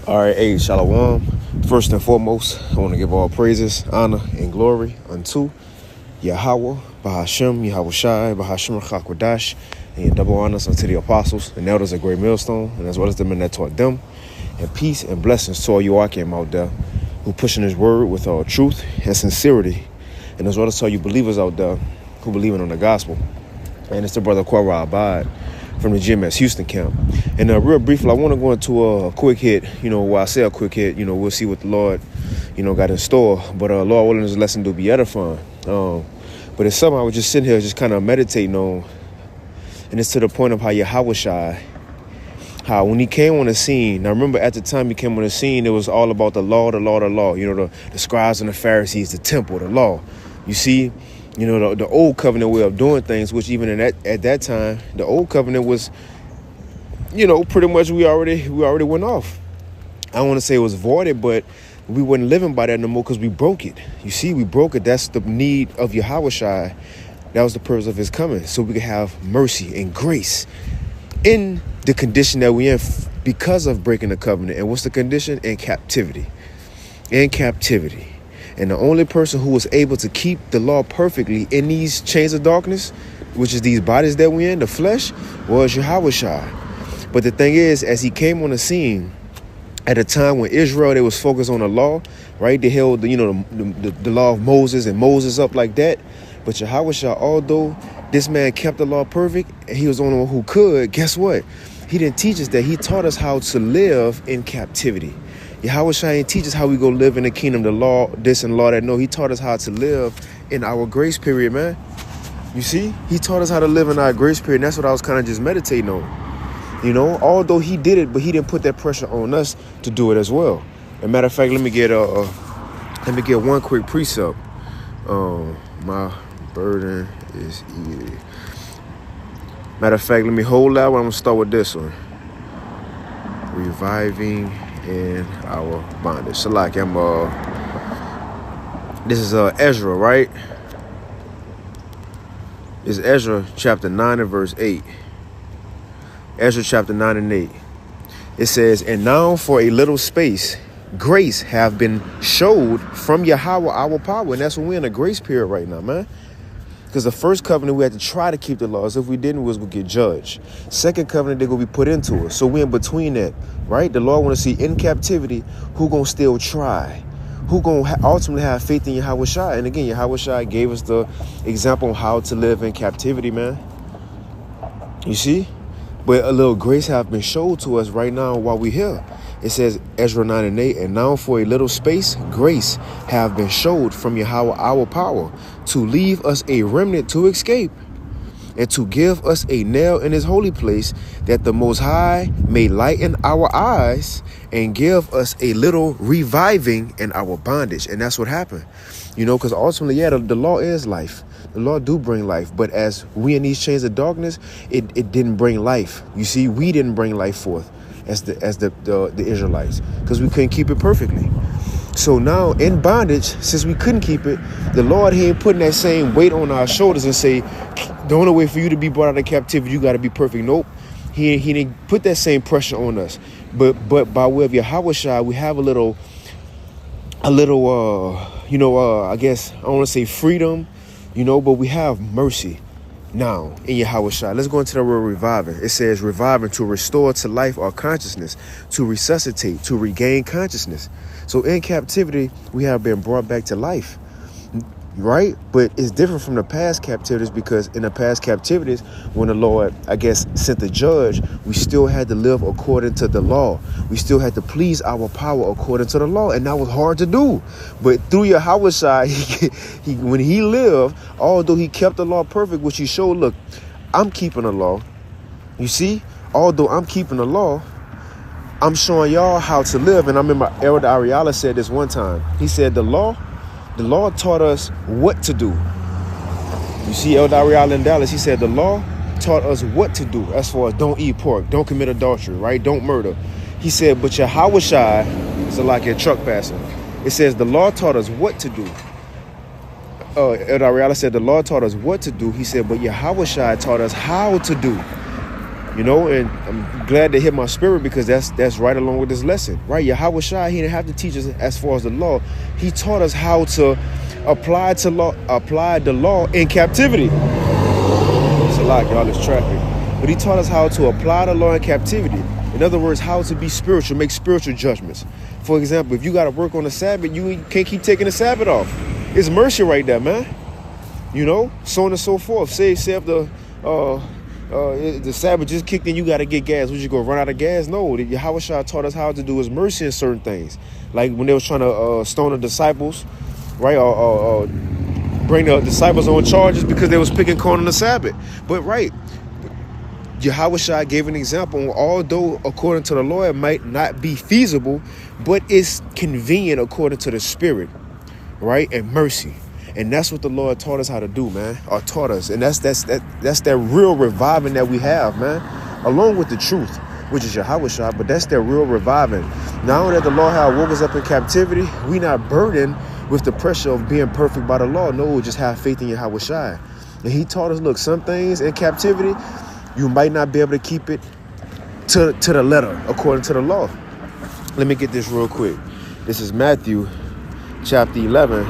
All right, hey, Shalom. First and foremost, I want to give all praises, honor, and glory unto Yahweh, Bahashem, Yahawashi, Bahashem, Chakwadash, and double honors unto the apostles and elders of Great Millstone, and as well as the men that taught them. And peace and blessings to all you Akim out there who pushing his word with all truth and sincerity, and as well as to all you believers out there who believing on the gospel. And it's the brother Quara Abad from the GMS Houston camp. And real briefly, I want to go into a quick hit. While I say a quick hit, we'll see what the Lord, got in store. But Lord willing, this lesson to be edifying. But it's something I was just sitting here just kind of meditating on. And it's to the point of how Yahawashi, how when he came on the scene, now remember at the time he came on the scene, it was all about the law. The scribes and the Pharisees, the temple, the law. You see, the old covenant way of doing things, which even at that time, the old covenant was, pretty much we already went off. I don't want to say it was voided, but we weren't living by that no more because we broke it. You see, we broke it. That's the need of Yahawashi. That was the purpose of his coming, so we could have mercy and grace in the condition that we're in because of breaking the covenant. And what's the condition? In captivity. In captivity. And the only person who was able to keep the law perfectly in these chains of darkness, which is these bodies that we're in, the flesh, was Yahawashi. But the thing is, as he came on the scene, at a time when Israel, they was focused on the law, right? They held, the law of Moses and Moses up like that. But Yahawashi, although this man kept the law perfect, and he was the only one who could, guess what? He didn't teach us that. He taught us how to live in captivity. Yahawashi ain't teach us how we go live in the kingdom, the law, this and law that. No, he taught us how to live in our grace period, man. You see? He taught us how to live in our grace period. And that's what I was kind of just meditating on. Although he did it, but he didn't put that pressure on us to do it as well. As a matter of fact, let me get one quick precept. My burden is easy. Matter of fact, let me hold that one. I'm gonna start with this one. Reviving in our bondage. So like this is Ezra, right? It's Ezra chapter 9 and verse 8. Ezra chapter 9 and 8. It says, and now for a little space, grace have been showed from Yahweh our power. And that's when we're in a grace period right now, man. Because the first covenant, we had to try to keep the laws. If we didn't, we was going to get judged. Second covenant, they're going to be put into us. So we're in between that, right? The Lord want to see in captivity who going to still try, who going to ultimately have faith in Yahawashi. And again, Yahawashi gave us the example of how to live in captivity, man. You see? But a little grace have been showed to us right now while we're here. It says, Ezra 9 and 8, and now for a little space, grace have been showed from Yahweh our power to leave us a remnant to escape and to give us a nail in his holy place, that the Most High may lighten our eyes and give us a little reviving in our bondage. And that's what happened, because ultimately, the law is life. The law do bring life. But as we in these chains of darkness, it didn't bring life. You see, we didn't bring life forth as the Israelites, because we couldn't keep it perfectly. So now in bondage, since we couldn't keep it, the Lord, he ain't putting that same weight on our shoulders and say, the only way for you to be brought out of captivity, you got to be perfect. Nope. He didn't put that same pressure on us. But by way of Yahawashi, we have a little, I guess, I don't want to say freedom, but we have mercy now in Yahawashi. Let's go into the word reviving. It says reviving, to restore to life or consciousness, to resuscitate, to regain consciousness. So in captivity, we have been brought back to life, right? But it's different from the past captivities, because in the past captivities, when the Lord, I guess, sent the judge, we still had to live according to the law. We still had to please our power according to the law. And that was hard to do. But through Yahawashi, when he lived, although he kept the law perfect, which he showed, look, I'm keeping the law. You see, although I'm keeping the law, I'm showing y'all how to live. And I remember Elder Ariala said this one time. He said, the law taught us what to do. You see, Elder Ariala in Dallas, he said the law taught us what to do, as far as don't eat pork, don't commit adultery, right? Don't murder. He said, but Yahawashi is like a truck passing. It says the law taught us what to do. Elder Ariala said the law taught us what to do. He said, but Yahawashi taught us how to do. You know, and I'm glad to hit my spirit because that's right along with this lesson, right? Yahawashi, he didn't have to teach us as far as the law. He taught us how to apply the law in captivity. It's a lot, y'all. It's traffic. But he taught us how to apply the law in captivity. In other words, how to be spiritual, make spiritual judgments. For example, if you got to work on the Sabbath, you can't keep taking the Sabbath off. It's mercy right there, man. You know, so on and so forth. Say if the Sabbath just kicked in, you got to get gas. Would you go run out of gas? No. The Yahawashi taught us how to do his mercy in certain things. Like when they was trying to stone the disciples, right? Or bring the disciples on charges because they was picking corn on the Sabbath. But right, Yahawashi gave an example. Although according to the law it might not be feasible, but it's convenient according to the Spirit, right? And mercy. And that's what the Lord taught us how to do, man. Or taught us. And that's that real reviving that we have, man. Along with the truth, which is Yahawashi, but that's that real reviving. Now that the Lord had woke us up in captivity, we not burdened with the pressure of being perfect by the law. No, just have faith in Yahawashi. And he taught us, look, some things in captivity, you might not be able to keep it to the letter according to the law. Let me get this real quick. This is Matthew chapter 11.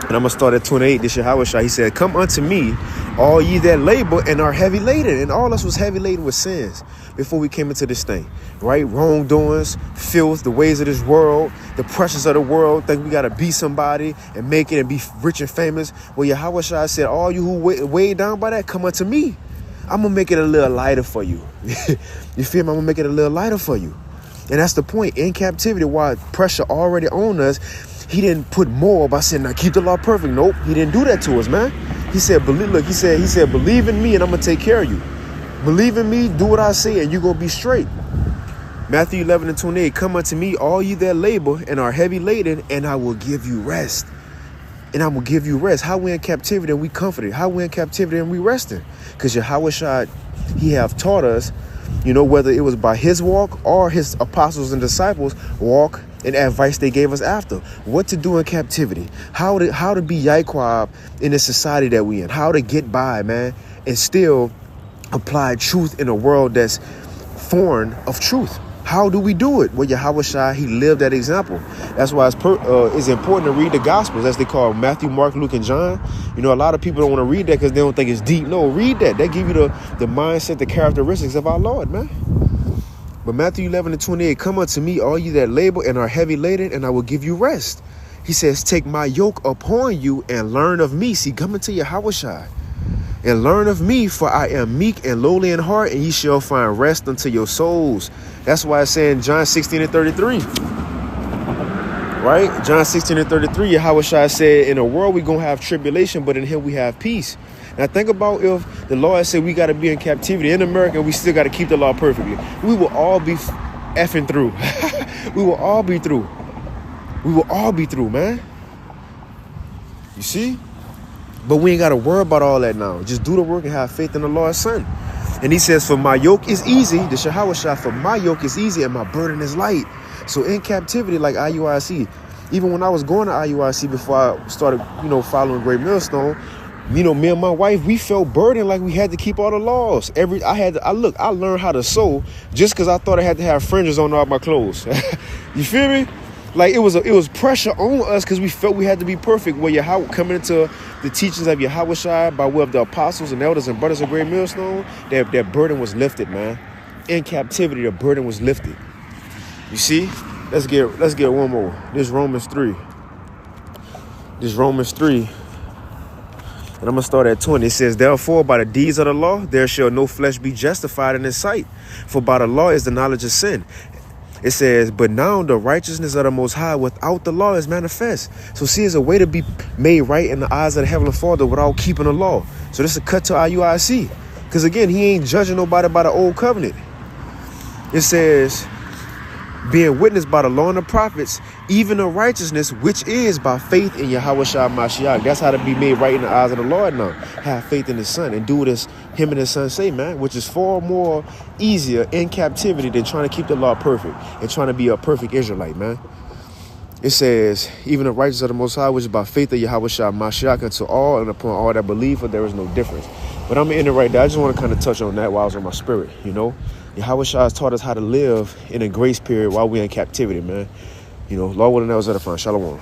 And I'm going to start at 28. This is Yahawashi. He said, come unto me, all ye that labor and are heavy laden. And all us was heavy laden with sins before we came into this thing, right? Wrongdoings, filth, the ways of this world, the pressures of the world. Think we got to be somebody and make it and be rich and famous. Well, Yahawashi said, all you who weighed down by that, come unto me. I'm going to make it a little lighter for you. You feel me? I'm going to make it a little lighter for you. And that's the point. In captivity, while pressure already on us, he didn't put more by saying, now keep the law perfect. Nope, he didn't do that to us, man. He said, he said, believe in me and I'm going to take care of you. Believe in me, do what I say, and you're going to be straight. Matthew 11 and 28, come unto me, all ye that labor and are heavy laden, and I will give you rest. And I will give you rest. How we in captivity and we comforted? How we in captivity and we resting? Because Yahawashi, he have taught us, you know, whether it was by his walk or his apostles and disciples walk and advice they gave us after. What to do in captivity. How to be Yaquab in the society that we in. How to get by, man, and still apply truth in a world that's foreign of truth. How do we do it? Well, Yahawashi, he lived that example. That's why it's important to read the Gospels, as they call Matthew, Mark, Luke, and John. You know, a lot of people don't want to read that because they don't think it's deep. No, read that. That give you the mindset, the characteristics of our Lord, man. But Matthew 11 and 28, come unto me, all ye that labor and are heavy laden, and I will give you rest. He says, take my yoke upon you and learn of me. See, come into Yahawashi. And learn of me, for I am meek and lowly in heart, and ye shall find rest unto your souls. That's why it's saying John 16 and 33. Right? John 16 and 33, Yahawashi said, in a world we're going to have tribulation, but in him we have peace. Now think about if the Lord said we got to be in captivity in America, and we still got to keep the law perfectly. We will all be effing through. We will all be through. We will all be through, man. You see? But we ain't got to worry about all that now. Just do the work and have faith in the Lord's Son. And he says, for my yoke is easy. The Yahawashi, for my yoke is easy and my burden is light. So in captivity, like IUIC, even when I was going to IUIC before I started, you know, following Great Millstone, you know, me and my wife, we felt burdened like we had to keep all the laws. I learned how to sew just because I thought I had to have fringes on all my clothes. You feel me? Like it was pressure on us because we felt we had to be perfect. Well, coming into the teachings of Yahawashi by way of the apostles and elders and brothers of Great Millstone, that burden was lifted, man. In captivity, the burden was lifted. You see? Let's get one more. This Romans 3. And I'm going to start at 20. It says, therefore, by the deeds of the law, there shall no flesh be justified in his sight. For by the law is the knowledge of sin. It says, but now the righteousness of the Most High without the law is manifest. So see, it's a way to be made right in the eyes of the Heavenly Father without keeping the law. So this is a cut to IUIC. Because again, he ain't judging nobody by the old covenant. It says, being witnessed by the law and the prophets, even the righteousness which is by faith in Yahawashi Mashiach. That's how to be made right in the eyes of the Lord now. Have faith in his Son and do what him and his Son say, man, which is far more easier in captivity than trying to keep the law perfect and trying to be a perfect Israelite, man. It says, even the righteousness of the Most High, which is by faith of Yahawashi Mashiach, unto all and upon all that believe, for there is no difference. But I'm in it right there. I just want to kind of touch on that while I was on my spirit, you know. Yahawashi has taught us how to live in a grace period while we're in captivity, man. You know, Lord willing, that was edifying. Shalom.